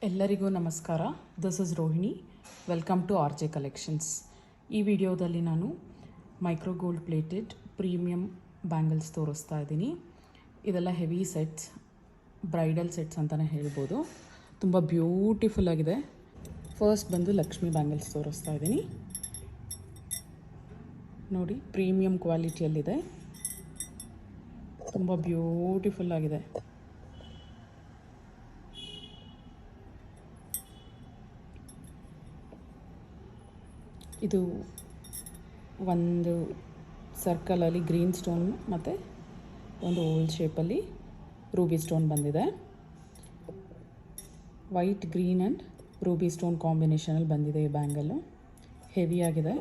ಎಲ್ಲರಿಗೂ ನಮಸ್ಕಾರ. This is Rohini. Welcome to R J collections. ಈ ವಿಡಿಯೋದಲ್ಲಿ ನಾನು micro gold plated premium bangles ತೋರಿಸ್ತಾ ಇದ್ದೀನಿ. ಇದೆಲ್ಲ ಹೆವಿ ಸೆಟ್ಸ್, ಬ್ರೈಡಲ್ ಸೆಟ್ಸ್ ಅಂತಲೇ ಹೇಳ್ಬೋದು. ತುಂಬ ಬ್ಯೂಟಿಫುಲ್ ಆಗಿದೆ. ಫಸ್ಟ್ ಬಂದು ಲಕ್ಷ್ಮಿ ಬ್ಯಾಂಗಲ್ಸ್ ತೋರಿಸ್ತಾ ಇದ್ದೀನಿ. ನೋಡಿ, ಪ್ರೀಮಿಯಂ ಕ್ವಾಲಿಟಿಯಲ್ಲಿದೆ. ತುಂಬ ಬ್ಯೂಟಿಫುಲ್ ಆಗಿದೆ. ಇದು ಒಂದು ಸರ್ಕಲಲ್ಲಿ ಗ್ರೀನ್ ಸ್ಟೋನ್ ಮತ್ತು ಒಂದು ಓಲ್ ಶೇಪಲ್ಲಿ ರೂಬಿ ಸ್ಟೋನ್ ಬಂದಿದೆ. White, green and ruby stone ಕಾಂಬಿನೇಷನಲ್ಲಿ ಬಂದಿದೆ ಈ ಬ್ಯಾಂಗಲ್ಲು. ಹೆವಿಯಾಗಿದೆ,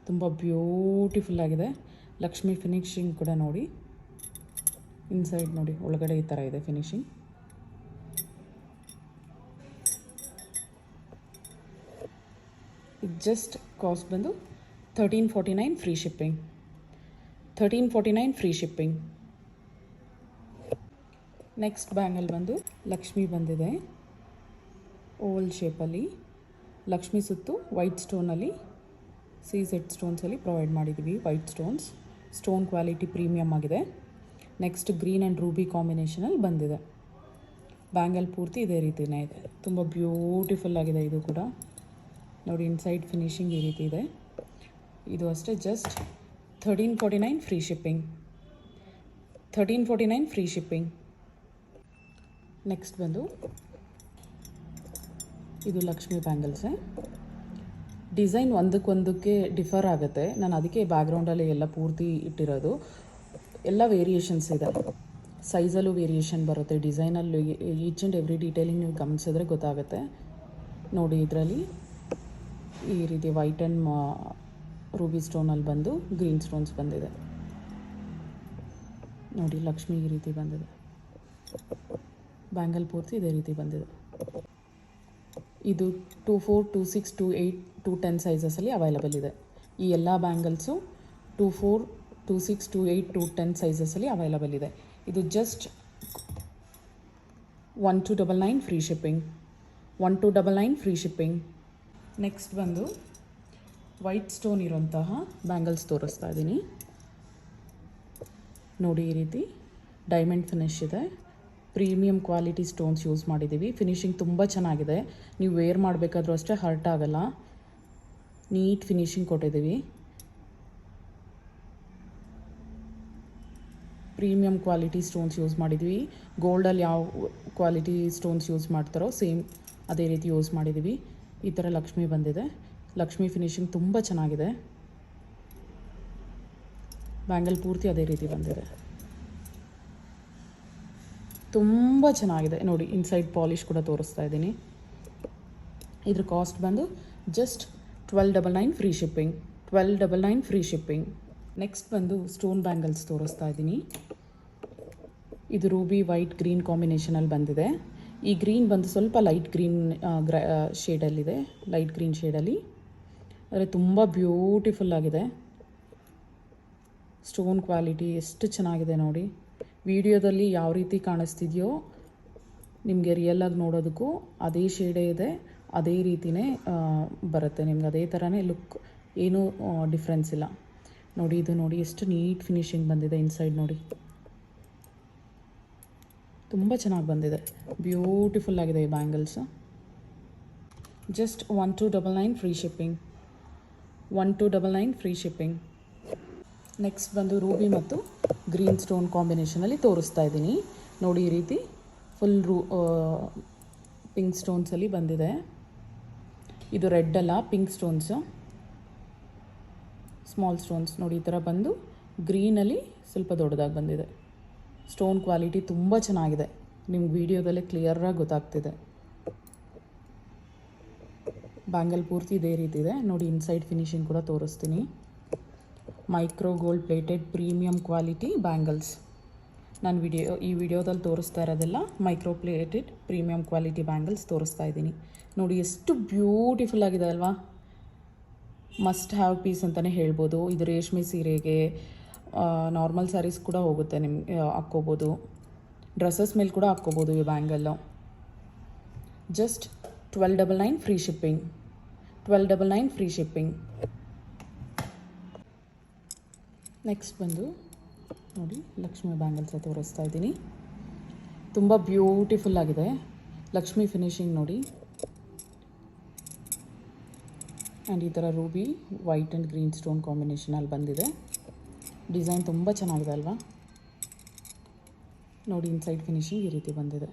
ತುಂಬ ಬ್ಯೂಟಿಫುಲ್ ಆಗಿದೆ. ಲಕ್ಷ್ಮಿ ಫಿನಿಶಿಂಗ್ ಕೂಡ ನೋಡಿ, ಇನ್ಸೈಡ್ ನೋಡಿ, ಒಳಗಡೆ ಈ ಥರ ಇದೆ ಫಿನಿಶಿಂಗ್. ಇದು ಜಸ್ಟ್ ಕಾಸ್ಟ್ ಬಂದು 1349 free shipping. 1349 free shipping. Next bangle ಬಂದು ಲಕ್ಷ್ಮಿ ಬಂದಿದೆ ಓಲ್ ಶೇಪಲ್ಲಿ. ಲಕ್ಷ್ಮಿ ಸುತ್ತು ವೈಟ್ ಸ್ಟೋನಲ್ಲಿ ಸೆಟ್ ಸ್ಟೋನ್ಸಲ್ಲಿ ಪ್ರೊವೈಡ್ ಮಾಡಿದ್ದೀವಿ. White stones, stone quality premium ಆಗಿದೆ. ನೆಕ್ಸ್ಟ್ ಗ್ರೀನ್ ಆ್ಯಂಡ್ ರೂಬಿ ಕಾಂಬಿನೇಷನಲ್ಲಿ ಬಂದಿದೆ. ಬ್ಯಾಂಗಲ್ ಪೂರ್ತಿ ಇದೇ ರೀತಿಯೇ ಇದೆ. ತುಂಬ ಬ್ಯೂಟಿಫುಲ್ ಆಗಿದೆ. ಇದು ಕೂಡ ನೋಡಿ, ಇನ್ಸೈಡ್ ಫಿನಿಶಿಂಗ್ ಈ ರೀತಿ ಇದೆ. ಇದು ಅಷ್ಟೇ, just 1349 free shipping. 1349 free shipping. Next ಬಂದು ಇದು ಲಕ್ಷ್ಮಿ ಬ್ಯಾಂಗಲ್ಸೇ. ಡಿಸೈನ್ ಒಂದಕ್ಕೊಂದಕ್ಕೆ ಡಿಫರ್ ಆಗುತ್ತೆ. ನಾನು ಅದಕ್ಕೆ ಬ್ಯಾಕ್ಗ್ರೌಂಡಲ್ಲಿ ಎಲ್ಲ ಪೂರ್ತಿ ಇಟ್ಟಿರೋದು. ಎಲ್ಲ ವೇರಿಯೇಷನ್ಸ್ ಇದೆ. ಸೈಜಲ್ಲೂ ವೇರಿಯೇಷನ್ ಬರುತ್ತೆ. ಡಿಸೈನಲ್ಲಿ ಈಚ್ ಆ್ಯಂಡ್ ಎವ್ರಿ ಡೀಟೇಲಿಂಗ್ ನೀವು ಗಮನಿಸಿದ್ರೆ ಗೊತ್ತಾಗುತ್ತೆ. ನೋಡಿ, ಇದರಲ್ಲಿ ಈ ರೀತಿ ವೈಟ್ ಆ್ಯಂಡ್ ರೂಬಿ ಸ್ಟೋನಲ್ಲಿ ಬಂದು ಗ್ರೀನ್ ಸ್ಟೋನ್ಸ್ ಬಂದಿದೆ. ನೋಡಿ, ಲಕ್ಷ್ಮಿ ಈ ರೀತಿ ಬಂದಿದೆ. ಬ್ಯಾಂಗಲ್ ಪೂರ್ತಿ ಇದೇ ರೀತಿ ಬಂದಿದೆ. ಇದು 24, 26, 28, 210 ಸೈಜಸಲ್ಲಿ ಅವೈಲಬಲ್ ಇದೆ. ಈ ಎಲ್ಲ ಬ್ಯಾಂಗಲ್ಸು 24, 26, 28, 210 ಸೈಜಸಲ್ಲಿ ಅವೈಲಬಲ್ ಇದೆ. ಇದು just 1299 free shipping. 1299 free shipping. Next ಬಂದು ವೈಟ್ ಸ್ಟೋನ್ ಇರೋಂತಹ ಬ್ಯಾಂಗಲ್ಸ್ ತೋರಿಸ್ತಾ ಇದ್ದೀನಿ. ನೋಡಿ, ಈ ರೀತಿ ಡೈಮಂಡ್ ಫಿನಿಶ್ ಇದೆ. ಪ್ರೀಮಿಯಂ ಕ್ವಾಲಿಟಿ ಸ್ಟೋನ್ಸ್ ಯೂಸ್ ಮಾಡಿದ್ದೀವಿ. ಫಿನಿಶಿಂಗ್ ತುಂಬ ಚೆನ್ನಾಗಿದೆ. ನೀವು ವೇರ್ ಮಾಡಬೇಕಾದ್ರೂ ಅಷ್ಟೇ ಹರ್ಟ್ ಆಗಲ್ಲ. ನೀಟ್ ಫಿನಿಶಿಂಗ್ ಕೊಟ್ಟಿದ್ದೀವಿ. ಪ್ರೀಮಿಯಂ ಕ್ವಾಲಿಟಿ ಸ್ಟೋನ್ಸ್ ಯೂಸ್ ಮಾಡಿದ್ವಿ. ಗೋಲ್ಡಲ್ಲಿ ಯಾವ ಕ್ವಾಲಿಟಿ ಸ್ಟೋನ್ಸ್ ಯೂಸ್ ಮಾಡ್ತಾರೋ ಸೇಮ್ ಅದೇ ರೀತಿ ಯೂಸ್ ಮಾಡಿದ್ದೀವಿ. ಈ ಥರ ಲಕ್ಷ್ಮಿ ಬಂದಿದೆ. ಲಕ್ಷ್ಮಿ ಫಿನಿಶಿಂಗ್ ತುಂಬ ಚೆನ್ನಾಗಿದೆ. ಬ್ಯಾಂಗಲ್ ಪೂರ್ತಿ ಅದೇ ರೀತಿ ಬಂದಿದೆ. ತುಂಬ ಚೆನ್ನಾಗಿದೆ. ನೋಡಿ, ಇನ್ಸೈಡ್ ಪಾಲಿಶ್ ಕೂಡ ತೋರಿಸ್ತಾ ಇದ್ದೀನಿ. ಇದ್ರ ಕಾಸ್ಟ್ ಬಂದು just 1299 free shipping. 1299 free shipping. Next ಬಂದು ಸ್ಟೋನ್ ಬ್ಯಾಂಗಲ್ಸ್ ತೋರಿಸ್ತಾ ಇದ್ದೀನಿ. ಇದು ರೂಬಿ ವೈಟ್ ಗ್ರೀನ್ ಕಾಂಬಿನೇಷನಲ್ಲಿ ಬಂದಿದೆ. ಈ ಗ್ರೀನ್ ಬಂದು ಸ್ವಲ್ಪ ಲೈಟ್ ಗ್ರೀನ್ ಶೇಡಲ್ಲಿದೆ. ಲೈಟ್ ಗ್ರೀನ್ ಶೇಡಲ್ಲಿ, ಆದರೆ ತುಂಬ ಬ್ಯೂಟಿಫುಲ್ ಆಗಿದೆ. ಸ್ಟೋನ್ ಕ್ವಾಲಿಟಿ ಎಷ್ಟು ಚೆನ್ನಾಗಿದೆ ನೋಡಿ. ವಿಡಿಯೋದಲ್ಲಿ ಯಾವ ರೀತಿ ಕಾಣಿಸ್ತಿದೆಯೋ ನಿಮಗೆ ರಿಯಲಾಗಿ ನೋಡೋದಕ್ಕೂ ಅದೇ ಶೇಡೇ ಇದೆ. ಅದೇ ರೀತಿಯೇ ಬರುತ್ತೆ ನಿಮ್ಗೆ. ಅದೇ ಥರನೇ ಲುಕ್, ಏನೂ ಡಿಫ್ರೆನ್ಸ್ ಇಲ್ಲ. ನೋಡಿ, ಇದು ನೋಡಿ ಎಷ್ಟು ನೀಟ್ ಫಿನಿಶಿಂಗ್ ಬಂದಿದೆ. ಇನ್ಸೈಡ್ ನೋಡಿ, ತುಂಬ ಚೆನ್ನಾಗಿ ಬಂದಿದೆ. ಬ್ಯೂಟಿಫುಲ್ ಆಗಿದೆ ಈ bangles. Just 1299 free shipping. 1299 free shipping. Next ಬಂದು ರೂಬಿ ಮತ್ತು ಗ್ರೀನ್ ಸ್ಟೋನ್ ಕಾಂಬಿನೇಷನಲ್ಲಿ ತೋರಿಸ್ತಾ ಇದ್ದೀನಿ. ನೋಡಿ, ಈ ರೀತಿ ಫುಲ್ ಪಿಂಕ್ ಸ್ಟೋನ್ಸಲ್ಲಿ ಬಂದಿದೆ. ಇದು ರೆಡ್ ಅಲ್ಲ, ಪಿಂಕ್ ಸ್ಟೋನ್ಸು, ಸ್ಮಾಲ್ ಸ್ಟೋನ್ಸ್. ನೋಡಿ, ಈ ಥರ ಬಂದು ಗ್ರೀನಲ್ಲಿ ಸ್ವಲ್ಪ ದೊಡ್ಡದಾಗಿ ಬಂದಿದೆ. ಸ್ಟೋನ್ ಕ್ವಾಲಿಟಿ ತುಂಬ ಚೆನ್ನಾಗಿದೆ. ನಿಮ್ಗೆ ವಿಡಿಯೋದಲ್ಲೇ ಕ್ಲಿಯರಾಗಿ ಗೊತ್ತಾಗ್ತಿದೆ. ಬ್ಯಾಂಗಲ್ ಪೂರ್ತಿ ಇದೇ ರೀತಿ ಇದೆ. ನೋಡಿ, ಇನ್ಸೈಡ್ ಫಿನಿಶಿಂಗ್ ಕೂಡ ತೋರಿಸ್ತೀನಿ. Micro gold plated premium quality bangles. ನಾನು ಈ ವಿಡಿಯೋದಲ್ಲಿ ತೋರಿಸ್ತಾ ಇರೋದೆಲ್ಲ micro plated premium quality bangles ತೋರಿಸ್ತಾ ಇದ್ದೀನಿ. ನೋಡಿ, ಎಷ್ಟು ಬ್ಯೂಟಿಫುಲ್ ಆಗಿದೆ ಅಲ್ವಾ. ಮಸ್ಟ್ ಹ್ಯಾವ್ ಪೀಸ್ ಅಂತಲೇ ಹೇಳ್ಬೋದು. ಇದು ರೇಷ್ಮೆ ಸೀರೆಗೆ, ನಾರ್ಮಲ್ ಸ್ಯಾರೀಸ್ ಕೂಡ ಹೋಗುತ್ತೆ. ನಿಮ್ಗೆ ಹಾಕ್ಕೋಬೋದು. ಡ್ರೆಸ್ಸಸ್ ಮೇಲೆ ಕೂಡ ಹಾಕ್ಕೋಬೋದು ಈ bangle. Just 1299 free shipping. 1299 free shipping. Next ಬಂದು ನೋಡಿ ಲಕ್ಷ್ಮಿ ಬ್ಯಾಂಗಲ್ಸ್ ತೋರಿಸ್ತಾ ಇದ್ದೀನಿ. ತುಂಬ ಬ್ಯೂಟಿಫುಲ್ ಆಗಿದೆ. ಲಕ್ಷ್ಮಿ ಫಿನಿಶಿಂಗ್ ನೋಡಿ. ಆ್ಯಂಡ್ ಈ ಥರ ruby white and green stone ಕಾಂಬಿನೇಷನಲ್ಲಿ ಬಂದಿದೆ. ಡಿಸೈನ್ ತುಂಬ ಚೆನ್ನಾಗಿದೆ ಅಲ್ವಾ? ನೋಡಿ ಇನ್ಸೈಡ್ ಫಿನಿಶಿಂಗ್ ಈ ರೀತಿ ಬಂದಿದೆ.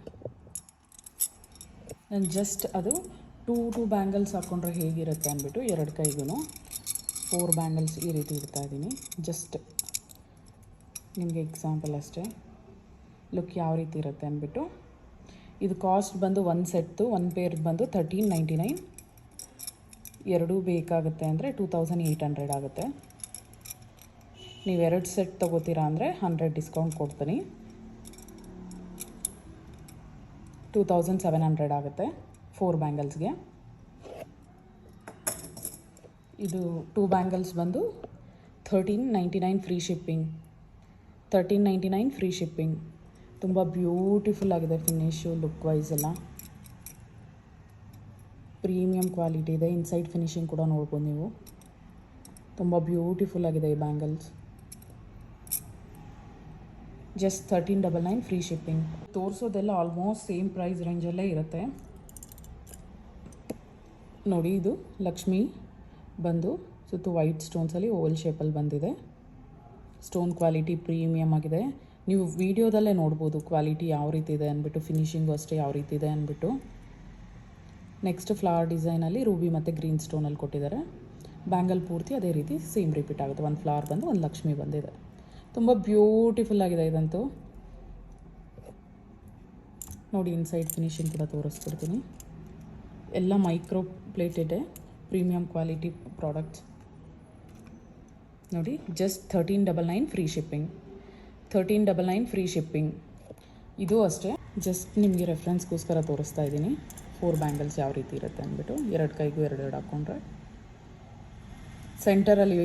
ನಾನು ಜಸ್ಟ್ ಅದು ಟೂ ಬ್ಯಾಂಗಲ್ಸ್ ಹಾಕ್ಕೊಂಡ್ರೆ ಹೇಗಿರುತ್ತೆ ಅಂದ್ಬಿಟ್ಟು 2 ಕೈಗೂ 4 ಬ್ಯಾಂಗಲ್ಸ್ ಈ ರೀತಿ ಇಡ್ತಾ ಇದ್ದೀನಿ. ಜಸ್ಟ್ ನಿಮಗೆ ಎಕ್ಸಾಂಪಲ್ ಅಷ್ಟೇ, ಲುಕ್ ಯಾವ ರೀತಿ ಇರುತ್ತೆ ಅಂದ್ಬಿಟ್ಟು. ಇದು ಕಾಸ್ಟ್ ಬಂದು ಒಂದು ಸೆಟ್ದು ಒಂದು ಪೇರ್ ಬಂದು 1399. ಎರಡೂ ಬೇಕಾಗುತ್ತೆ ಅಂದರೆ 2800 ಆಗುತ್ತೆ. ನೀವು 2 ಸೆಟ್ ತೊಗೋತೀರಾ ಅಂದರೆ 100 ಡಿಸ್ಕೌಂಟ್ ಕೊಡ್ತೀನಿ. 2700 ಆಗುತ್ತೆ 4 ಬ್ಯಾಂಗಲ್ಸ್ಗೆ. ಇದು 2 ಬ್ಯಾಂಗಲ್ಸ್ ಬಂದು 1399 ಫ್ರೀ ಶಿಪ್ಪಿಂಗ್. 1399 free shipping. ತುಂಬ ಬ್ಯೂಟಿಫುಲ್ ಆಗಿದೆ ಫಿನಿಶು, ಲುಕ್ ವೈಸ್ ಎಲ್ಲ ಪ್ರೀಮಿಯಂ ಕ್ವಾಲಿಟಿ ಇದೆ. ಇನ್ಸೈಡ್ ಫಿನಿಶಿಂಗ್ ಕೂಡ ನೋಡ್ಬೋದು ನೀವು. ತುಂಬ ಬ್ಯೂಟಿಫುಲ್ ಆಗಿದೆ ಈ ಬ್ಯಾಂಗಲ್ಸ್. Just 1399 free shipping. ತೋರಿಸೋದೆಲ್ಲ ಆಲ್ಮೋಸ್ಟ್ ಸೇಮ್ ಪ್ರೈಸ್ ರೇಂಜಲ್ಲೇ ಇರುತ್ತೆ. ನೋಡಿ ಇದು ಲಕ್ಷ್ಮಿ ಬಂದು ಸುತ್ತು ವೈಟ್ ಸ್ಟೋನ್ಸಲ್ಲಿ ಓವಲ್ ಶೇಪಲ್ಲಿ ಬಂದಿದೆ. ಸ್ಟೋನ್ ಕ್ವಾಲಿಟಿ ಪ್ರೀಮಿಯಮ್ ಆಗಿದೆ. ನೀವು ವಿಡಿಯೋದಲ್ಲೇ ನೋಡ್ಬೋದು ಕ್ವಾಲಿಟಿ ಯಾವ ರೀತಿ ಇದೆ ಅಂದ್ಬಿಟ್ಟು, ಫಿನಿಶಿಂಗು ಅಷ್ಟೇ ಯಾವ ರೀತಿ ಇದೆ ಅಂದ್ಬಿಟ್ಟು. ನೆಕ್ಸ್ಟ್ ಫ್ಲವರ್ ಡಿಸೈನಲ್ಲಿ ರೂಬಿ ಮತ್ತು ಗ್ರೀನ್ ಸ್ಟೋನಲ್ಲಿ ಕೊಟ್ಟಿದ್ದಾರೆ. ಬ್ಯಾಂಗಲ್ ಪೂರ್ತಿ ಅದೇ ರೀತಿ ಸೇಮ್ ರಿಪೀಟ್ ಆಗುತ್ತೆ. ಒಂದು ಫ್ಲವರ್ ಬಂದು ಒಂದು ಲಕ್ಷ್ಮಿ ಬಂದಿದೆ. ತುಂಬ ಬ್ಯೂಟಿಫುಲ್ ಆಗಿದೆ ಇದಂತೂ. ನೋಡಿ ಇನ್ಸೈಡ್ ಫಿನಿಶಿಂಗ್ ಕೂಡ ತೋರಿಸ್ಬಿಡ್ತೀನಿ. ಎಲ್ಲ micro plated premium quality products. ನೋಡಿ just 1399 free shipping. 1399 free shipping. ಇದು ಅಷ್ಟೇ, ಜಸ್ಟ್ ನಿಮಗೆ ರೆಫರೆನ್ಸ್ಗೋಸ್ಕರ ತೋರಿಸ್ತಾ ಇದ್ದೀನಿ 4 ಬ್ಯಾಂಗಲ್ಸ್ ಯಾವ ರೀತಿ ಇರುತ್ತೆ ಅಂದ್ಬಿಟ್ಟು. 2 ಕೈಗೂ 2 ಹಾಕ್ಕೊಂಡ್ರೆ ಸೆಂಟರಲ್ಲಿ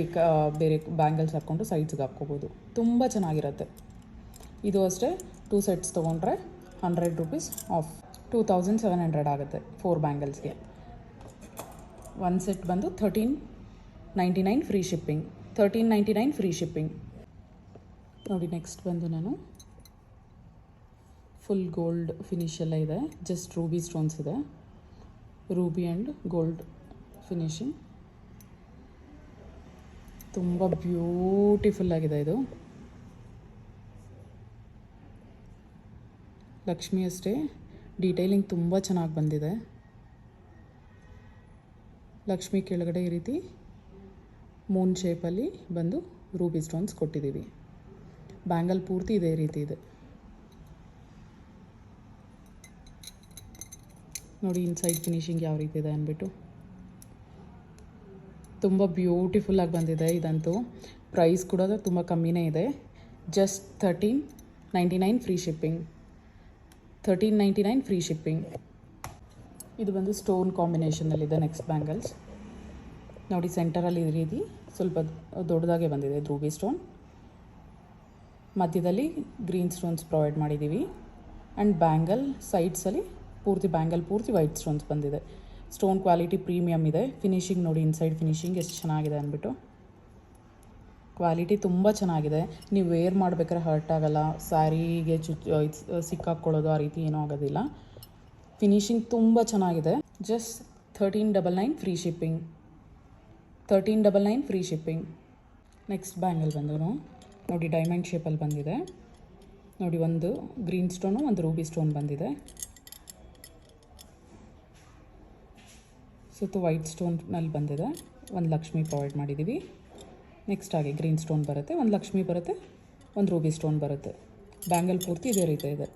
ಬೇರೆ ಬ್ಯಾಂಗಲ್ಸ್ ಹಾಕ್ಕೊಂಡು ಸೈಡ್ಸ್ಗೆ ಹಾಕ್ಕೋಬೋದು. ತುಂಬ ಚೆನ್ನಾಗಿರುತ್ತೆ. ಇದು ಅಷ್ಟೇ 2 ಸೆಟ್ಸ್ ತೊಗೊಂಡ್ರೆ 100 ರೂಪೀಸ್ ಆಫ್. 2700 ಆಗುತ್ತೆ 4 ಬ್ಯಾಂಗಲ್ಸ್ಗೆ. 1 ಸೆಟ್ ಬಂದು 1399 ಫ್ರೀ ಶಿಪ್ಪಿಂಗ್. 1399 free shipping. ನೋಡಿ ನೆಕ್ಸ್ಟ್ ಬಂದು ನಾನು ಫುಲ್ ಗೋಲ್ಡ್ ಫಿನಿಶ್ ಎಲ್ಲ ಇದೆ. ಜಸ್ಟ್ ರೂಬಿ ಸ್ಟೋನ್ಸ್ ಇದೆ. Ruby and gold finishing. ತುಂಬ ಬ್ಯೂಟಿಫುಲ್ ಆಗಿದೆ ಇದು. ಲಕ್ಷ್ಮಿ ಅಷ್ಟೇ ಡೀಟೇಲಿಂಗ್ ತುಂಬ ಚೆನ್ನಾಗಿ ಬಂದಿದೆ. ಲಕ್ಷ್ಮಿ ಕೆಳಗಡೆ ಈ ರೀತಿ ಮೂನ್ ಶೇಪಲ್ಲಿ ಬಂದು ರೂಬಿ ಸ್ಟೋನ್ಸ್ ಕೊಟ್ಟಿದ್ದೀವಿ. ಬ್ಯಾಂಗಲ್ ಪೂರ್ತಿ ಇದೇ ರೀತಿ ಇದೆ. ನೋಡಿ ಇನ್ಸೈಡ್ ಫಿನಿಶಿಂಗ್ ಯಾವ ರೀತಿ ಇದೆ ಅಂದ್ಬಿಟ್ಟು. ತುಂಬ ಬ್ಯೂಟಿಫುಲ್ಲಾಗಿ ಬಂದಿದೆ ಇದಂತೂ. ಪ್ರೈಸ್ ಕೂಡ ತುಂಬ ಕಮ್ಮಿನೇ ಇದೆ. Just 1399 free shipping. 1399 free shipping. ಇದು ಬಂದು ಸ್ಟೋನ್ ಕಾಂಬಿನೇಷನಲ್ಲಿದೆ ನೆಕ್ಸ್ಟ್ ಬ್ಯಾಂಗಲ್ಸ್. ನೋಡಿ ಸೆಂಟರಲ್ಲಿ ಈ ರೀತಿ ಸ್ವಲ್ಪ ದೊಡ್ಡದಾಗೆ ಬಂದಿದೆ ರೂಬಿ ಸ್ಟೋನ್. ಮಧ್ಯದಲ್ಲಿ ಗ್ರೀನ್ ಸ್ಟೋನ್ಸ್ ಪ್ರೊವೈಡ್ ಮಾಡಿದ್ದೀವಿ. ಆ್ಯಂಡ್ ಬ್ಯಾಂಗಲ್ ಸೈಡ್ಸಲ್ಲಿ ಬ್ಯಾಂಗಲ್ ಪೂರ್ತಿ ವೈಟ್ ಸ್ಟೋನ್ಸ್ ಬಂದಿದೆ. ಸ್ಟೋನ್ ಕ್ವಾಲಿಟಿ ಪ್ರೀಮಿಯಮ್ ಇದೆ. ಫಿನಿಶಿಂಗ್ ನೋಡಿ ಇನ್ಸೈಡ್ ಫಿನಿಶಿಂಗ್ ಎಷ್ಟು ಚೆನ್ನಾಗಿದೆ ಅಂದ್ಬಿಟ್ಟು. ಕ್ವಾಲಿಟಿ ತುಂಬ ಚೆನ್ನಾಗಿದೆ. ನೀವು ವೇರ್ ಮಾಡ್ಬೇಕಾದ್ರೆ ಹರ್ಟ್ ಆಗೋಲ್ಲ. ಸ್ಯಾರಿಗೆ ಸಿಕ್ಕಾಕ್ಕೊಳ್ಳೋದು ಆ ರೀತಿ ಏನೂ ಆಗೋದಿಲ್ಲ. ಫಿನಿಶಿಂಗ್ ತುಂಬ ಚೆನ್ನಾಗಿದೆ. Just 1399 free shipping. 1399 free shipping. Next bangle ಬಂದು ನೋಡಿ ಡೈಮಂಡ್ ಶೇಪಲ್ಲಿ ಬಂದಿದೆ. ನೋಡಿ ಒಂದು ಗ್ರೀನ್ ಸ್ಟೋನು ಒಂದು ರೂಬಿ ಸ್ಟೋನ್ ಬಂದಿದೆ. ಸುತ್ತು ವೈಟ್ ಸ್ಟೋನ್ನಲ್ಲಿ ಬಂದಿದೆ. ಒಂದು ಲಕ್ಷ್ಮಿ ಪ್ರೊವೈಡ್ ಮಾಡಿದ್ದೀವಿ. ನೆಕ್ಸ್ಟ್ ಹಾಗೆ ಗ್ರೀನ್ ಸ್ಟೋನ್ ಬರುತ್ತೆ, ಒಂದು ಲಕ್ಷ್ಮಿ ಬರುತ್ತೆ, ಒಂದು ರೂಬಿ ಸ್ಟೋನ್ ಬರುತ್ತೆ. ಬ್ಯಾಂಗಲ್ ಪೂರ್ತಿ ಇದೇ ರೀತಿ ಇದೆ.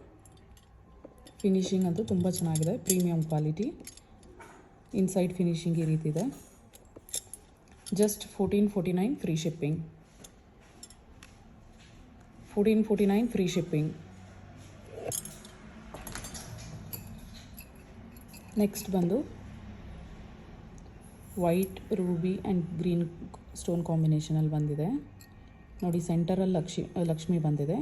ಫಿನಿಶಿಂಗ್ ಅಂತೂ ತುಂಬ ಚೆನ್ನಾಗಿದೆ, ಪ್ರೀಮಿಯಂ ಕ್ವಾಲಿಟಿ. ಇನ್ಸೈಡ್ ಫಿನಿಶಿಂಗ್ ಈ ರೀತಿ ಇದೆ. Just 1449 free shipping. 1449 free shipping. Next ಬಂದು white ruby and green stone ಕಾಂಬಿನೇಷನಲ್ಲಿ ಬಂದಿದೆ. ನೋಡಿ ಸೆಂಟರಲ್ಲಿ ಲಕ್ಷ್ಮಿ ಬಂದಿದೆ.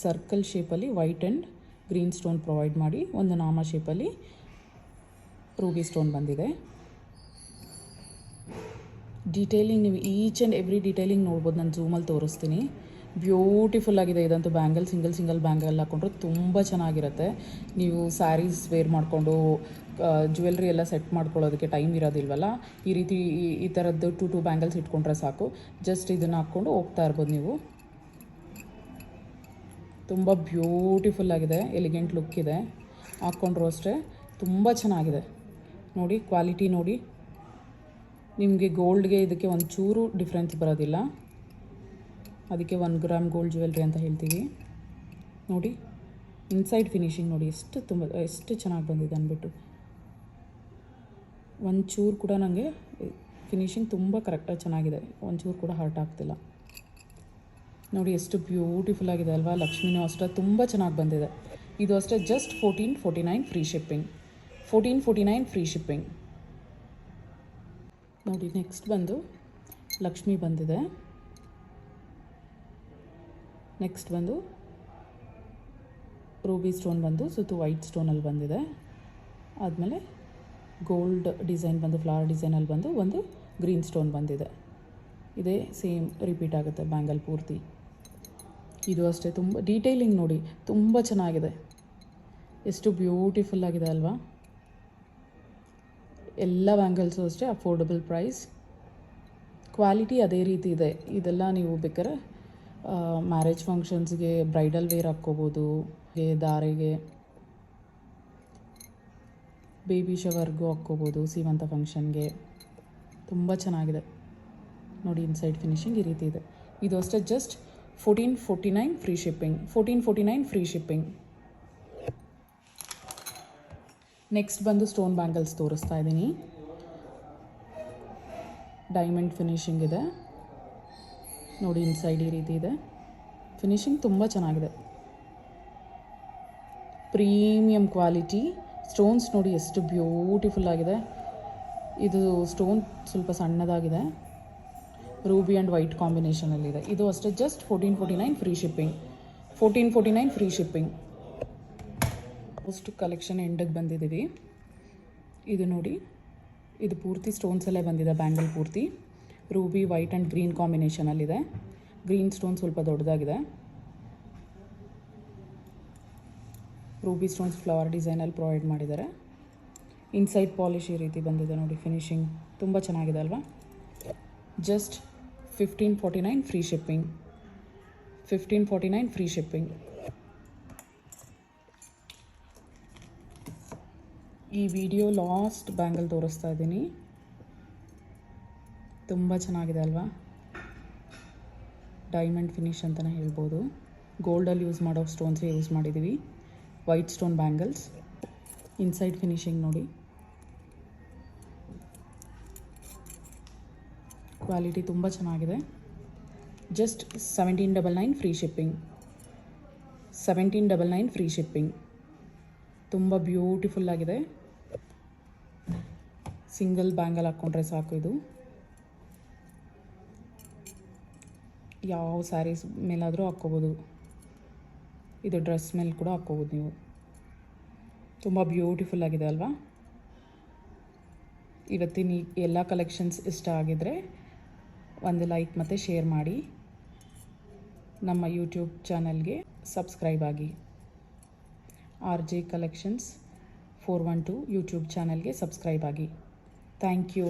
ಸರ್ಕಲ್ ಶೇಪಲ್ಲಿ white and green stone provide ಮಾಡಿ ಒಂದು ನಾಮ ಶೇಪಲ್ಲಿ ರೂಬಿ ಸ್ಟೋನ್ ಬಂದಿದೆ. ಡೀಟೇಲಿಂಗ್ ನೀವು ಈಚ್ ಆ್ಯಂಡ್ ಎವ್ರಿ ಡೀಟೇಲಿಂಗ್ ನೋಡ್ಬೋದು, ನಾನು ಝೂಮಲ್ಲಿ ತೋರಿಸ್ತೀನಿ. ಬ್ಯೂಟಿಫುಲ್ ಆಗಿದೆ. ಇದಂತೂ ಬ್ಯಾಂಗಲ್ ಸಿಂಗಲ್ ಬ್ಯಾಂಗಲ್ ಹಾಕ್ಕೊಂಡ್ರೆ ತುಂಬ ಚೆನ್ನಾಗಿರುತ್ತೆ. ನೀವು ಸ್ಯಾರೀಸ್ ವೇರ್ ಮಾಡಿಕೊಂಡು ಜ್ಯುವೆಲ್ರಿ ಎಲ್ಲ ಸೆಟ್ ಮಾಡ್ಕೊಳ್ಳೋದಕ್ಕೆ ಟೈಮ್ ಇರೋದಿಲ್ವಲ್ಲ, ಈ ರೀತಿ ಈ ಥರದ್ದು ಟೂ ಬ್ಯಾಂಗಲ್ಸ್ ಇಟ್ಕೊಂಡ್ರೆ ಸಾಕು. ಜಸ್ಟ್ ಇದನ್ನು ಹಾಕ್ಕೊಂಡು ಹೋಗ್ತಾ ಇರ್ಬೋದು ನೀವು. ತುಂಬ ಬ್ಯೂಟಿಫುಲ್ ಆಗಿದೆ, ಎಲಿಗೆಂಟ್ ಲುಕ್ ಇದೆ. ಹಾಕ್ಕೊಂಡ್ರು ಅಷ್ಟೇ ತುಂಬ ಚೆನ್ನಾಗಿದೆ. ನೋಡಿ ಕ್ವಾಲಿಟಿ ನೋಡಿ, ನಿಮಗೆ ಗೋಲ್ಡ್ಗೆ ಇದಕ್ಕೆ ಒಂಚೂರು ಡಿಫ್ರೆನ್ಸ್ ಬರೋದಿಲ್ಲ. ಅದಕ್ಕೆ 1 ಗ್ರಾಮ್ ಗೋಲ್ಡ್ ಜ್ಯುವೆಲ್ರಿ ಅಂತ ಹೇಳ್ತೀವಿ. ನೋಡಿ ಇನ್ಸೈಡ್ ಫಿನಿಶಿಂಗ್ ನೋಡಿ ಎಷ್ಟು ಚೆನ್ನಾಗಿ ಬಂದಿದೆ ಅಂದ್ಬಿಟ್ಟು. ಒಂಚೂರು ಕೂಡ ನನಗೆ ಫಿನಿಶಿಂಗ್ ತುಂಬ ಕರೆಕ್ಟಾಗಿ ಚೆನ್ನಾಗಿದೆ, ಒಂಚೂರು ಕೂಡ ಹರ್ಟ್ ಆಗ್ತಿಲ್ಲ. ನೋಡಿ ಎಷ್ಟು ಬ್ಯೂಟಿಫುಲ್ ಆಗಿದೆ ಅಲ್ವಾ. ಲಕ್ಷ್ಮಿನೂ ಅಷ್ಟೇ ತುಂಬ ಚೆನ್ನಾಗಿ ಬಂದಿದೆ. ಇದು ಅಷ್ಟೇ just 1449 free shipping. 1449 free shipping. ನೋಡಿ ನೆಕ್ಸ್ಟ್ ಬಂದು ಲಕ್ಷ್ಮಿ ಬಂದಿದೆ. ನೆಕ್ಸ್ಟ್ ಬಂದು ರೂಬಿ ಸ್ಟೋನ್ ಬಂದು ಸುತ್ತು ವೈಟ್ ಸ್ಟೋನಲ್ಲಿ ಬಂದಿದೆ. ಆದಮೇಲೆ ಗೋಲ್ಡ್ ಡಿಸೈನ್ ಬಂದು ಫ್ಲವರ್ ಡಿಸೈನಲ್ಲಿ ಬಂದು ಒಂದು ಗ್ರೀನ್ ಸ್ಟೋನ್ ಬಂದಿದೆ. ಇದೇ ಸೇಮ್ ರಿಪೀಟ್ ಆಗುತ್ತೆ ಬ್ಯಾಂಗಲ್ ಪೂರ್ತಿ. ಇದು ಅಷ್ಟೇ ತುಂಬ ಡೀಟೇಲಿಂಗ್ ನೋಡಿ ತುಂಬ ಚೆನ್ನಾಗಿದೆ, ಎಷ್ಟು ಬ್ಯೂಟಿಫುಲ್ ಆಗಿದೆ ಅಲ್ವಾ. ಎಲ್ಲ ಬ್ಯಾಂಗಲ್ಸು ಅಷ್ಟೇ ಅಫೋರ್ಡಬಲ್ ಪ್ರೈಸ್, ಕ್ವಾಲಿಟಿ ಅದೇ ರೀತಿ ಇದೆ. ಇದೆಲ್ಲ ನೀವು ಬೇಕಾದ್ರೆ ಮ್ಯಾರೇಜ್ ಫಂಕ್ಷನ್ಸ್ಗೆ ಬ್ರೈಡಲ್ ವೇರ್ ಹಾಕ್ಕೋಬೋದು, ಧಾರೆಗೆ ಬೇಬಿ ಶವರ್ಗೂ ಹಾಕ್ಕೋಬೋದು, ಸೀಮಂತ ಫಂಕ್ಷನ್ಗೆ. ತುಂಬ ಚೆನ್ನಾಗಿದೆ ನೋಡಿ. ಇನ್ಸೈಡ್ ಫಿನಿಶಿಂಗ್ ಈ ರೀತಿ ಇದೆ. ಇದು ಅಷ್ಟೇ just 1449 free shipping. 1449 free shipping. Next ಬಂದು ಸ್ಟೋನ್ ಬ್ಯಾಂಗಲ್ಸ್ ತೋರಿಸ್ತಾ ಇದ್ದೀನಿ. ಡೈಮಂಡ್ ಫಿನಿಶಿಂಗ್ ಇದೆ ನೋಡಿ, ಇನ್ಸೈಡ್ ಈ ರೀತಿ ಇದೆ. ಫಿನಿಶಿಂಗ್ ತುಂಬ ಚೆನ್ನಾಗಿದೆ, ಪ್ರೀಮಿಯಂ ಕ್ವಾಲಿಟಿ. ಸ್ಟೋನ್ಸ್ ನೋಡಿ ಎಷ್ಟು ಬ್ಯೂಟಿಫುಲ್ ಆಗಿದೆ. ಇದು ಸ್ಟೋನ್ ಸ್ವಲ್ಪ ಸಣ್ಣದಾಗಿದೆ, ರೂಬಿ ಆ್ಯಂಡ್ ವೈಟ್ ಕಾಂಬಿನೇಷನಲ್ಲಿದೆ. ಇದು ಅಷ್ಟೇ just 1449 free shipping. 1449 free shipping. ಅಷ್ಟು ಕಲೆಕ್ಷನ್ ಎಂಡಿಗೆ ಬಂದಿದ್ದೀವಿ. ಇದು ನೋಡಿ, ಇದು ಪೂರ್ತಿ ಸ್ಟೋನ್ಸಲ್ಲೇ ಬಂದಿದೆ. ಬ್ಯಾಂಗಲ್ ಪೂರ್ತಿ ರೂಬಿ ವೈಟ್ ಆ್ಯಂಡ್ ಗ್ರೀನ್ ಕಾಂಬಿನೇಷನಲ್ಲಿದೆ. ಗ್ರೀನ್ ಸ್ಟೋನ್ ಸ್ವಲ್ಪ ದೊಡ್ಡದಾಗಿದೆ. ರೂಬಿ ಸ್ಟೋನ್ಸ್ ಫ್ಲವರ್ ಡಿಸೈನಲ್ಲಿ ಪ್ರೊವೈಡ್ ಮಾಡಿದ್ದಾರೆ. ಇನ್ಸೈಡ್ ಪಾಲಿಶ್ ಈ ರೀತಿ ಬಂದಿದೆ ನೋಡಿ. ಫಿನಿಶಿಂಗ್ ತುಂಬ ಚೆನ್ನಾಗಿದೆ ಅಲ್ವಾ. Just 1549 free shipping. 1549 free shipping. ಈ ವಿಡಿಯೋ ಲಾಸ್ಟ್ ಬ್ಯಾಂಗಲ್ ತೋರಿಸ್ತಾ ಇದ್ದೀನಿ. ತುಂಬ ಚೆನ್ನಾಗಿದೆ ಅಲ್ವಾ. ಡೈಮಂಡ್ ಫಿನಿಶ್ ಅಂತಲೇ ಹೇಳ್ಬೋದು. ಗೋಲ್ಡಲ್ಲಿ ಯೂಸ್ ಮಾಡೋ ಸ್ಟೋನ್ಸೇ ಯೂಸ್ ಮಾಡಿದ್ದೀವಿ. White stone bangles. Inside finishing ನೋಡಿ, ಕ್ವಾಲಿಟಿ ತುಂಬ ಚೆನ್ನಾಗಿದೆ. Just 1799 free shipping. 1799 free shipping. ತುಂಬ ಬ್ಯೂಟಿಫುಲ್ ಆಗಿದೆ. ಸಿಂಗಲ್ ಬ್ಯಾಂಗಲ್ ಹಾಕ್ಕೊಂಡ್ರೆ ಸಾಕು. ಇದು ಯಾವ ಸ್ಯಾರೀಸ್ ಮೇಲಾದರೂ ಹಾಕ್ಕೋಬೋದು. ಇದು ಡ್ರೆಸ್ ಮೇಲೆ ಕೂಡ ಹಾಕ್ಕೋಬೋದು ನೀವು. ತುಂಬ ಬ್ಯೂಟಿಫುಲ್ ಆಗಿದೆ ಅಲ್ವಾ. ಇವತ್ತಿನ ಎಲ್ಲ ಕಲೆಕ್ಷನ್ಸ್ ಇಷ್ಟ ಆಗಿದರೆ ಒಂದು ಲೈಕ್ ಮತ್ತು ಶೇರ್ ಮಾಡಿ. ನಮ್ಮ ಯೂಟ್ಯೂಬ್ ಚಾನಲ್ಗೆ ಸಬ್ಸ್ಕ್ರೈಬ್ ಆಗಿ. RJ Collections 412 ಯೂಟ್ಯೂಬ್ ಚಾನಲ್ಗೆ ಸಬ್ಸ್ಕ್ರೈಬ್ ಆಗಿ. Thank you.